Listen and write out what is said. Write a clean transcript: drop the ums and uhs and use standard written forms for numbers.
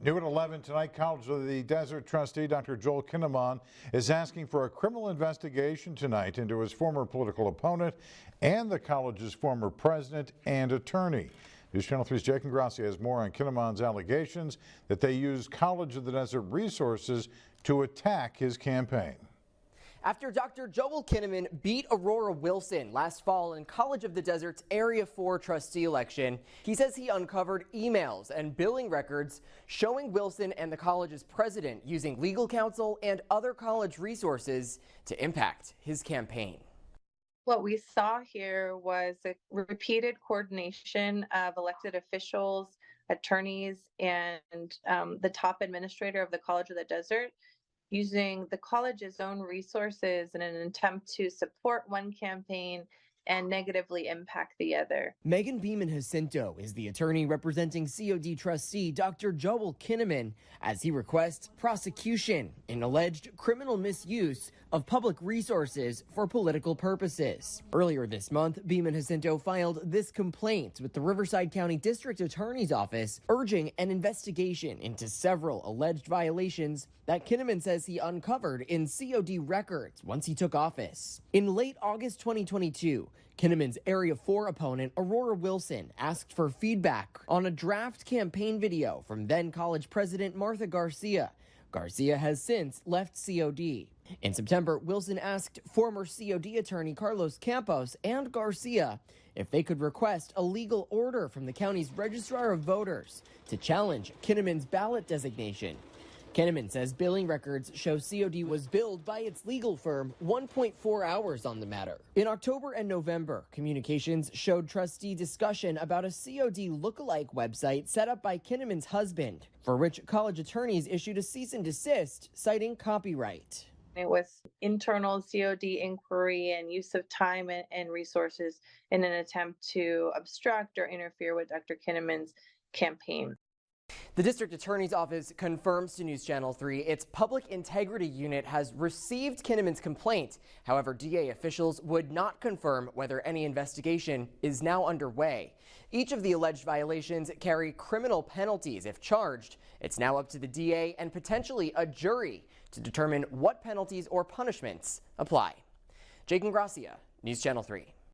New at 11 tonight, College of the Desert trustee Dr. Joel Kinnaman is asking for a criminal investigation tonight into his former political opponent and the college's former president and attorney. News Channel 3's Jake Gracia has more on Kinnaman's allegations that they used College of the Desert resources to attack his campaign. After Dr. Joel Kinnaman beat Aurora Wilson last fall in College of the Desert's Area 4 trustee election, he says he uncovered emails and billing records showing Wilson and the college's president using legal counsel and other college resources to impact his campaign. What we saw here was a repeated coordination of elected officials, attorneys, and the top administrator of the College of the Desert using the college's own resources in an attempt to support one campaign and negatively impact the other. Megan Beeman-Jacinto is the attorney representing COD trustee Dr. Joel Kinnaman as he requests prosecution in alleged criminal misuse of public resources for political purposes. Earlier this month, Beeman-Jacinto filed this complaint with the Riverside County District Attorney's Office, urging an investigation into several alleged violations that Kinnaman says he uncovered in COD records once he took office. In late August 2022, Kinnaman's Area 4 opponent, Aurora Wilson, asked for feedback on a draft campaign video from then college president Martha Garcia. Garcia has since left COD. In September, Wilson asked former COD attorney Carlos Campos and Garcia if they could request a legal order from the county's registrar of voters to challenge Kinnaman's ballot designation. Kinnaman says billing records show COD was billed by its legal firm 1.4 hours on the matter. In October and November, communications showed trustee discussion about a COD lookalike website set up by Kinnaman's husband, for which college attorneys issued a cease and desist, citing copyright. It was internal COD inquiry and use of time and resources in an attempt to obstruct or interfere with Dr. Kinnaman's campaign. The district attorney's office confirms to News Channel 3 its public integrity unit has received Kinnaman's complaint. However, DA officials would not confirm whether any investigation is now underway. Each of the alleged violations carry criminal penalties if charged. It's now up to the DA and potentially a jury to determine what penalties or punishments apply. Jake Gracia, News Channel 3.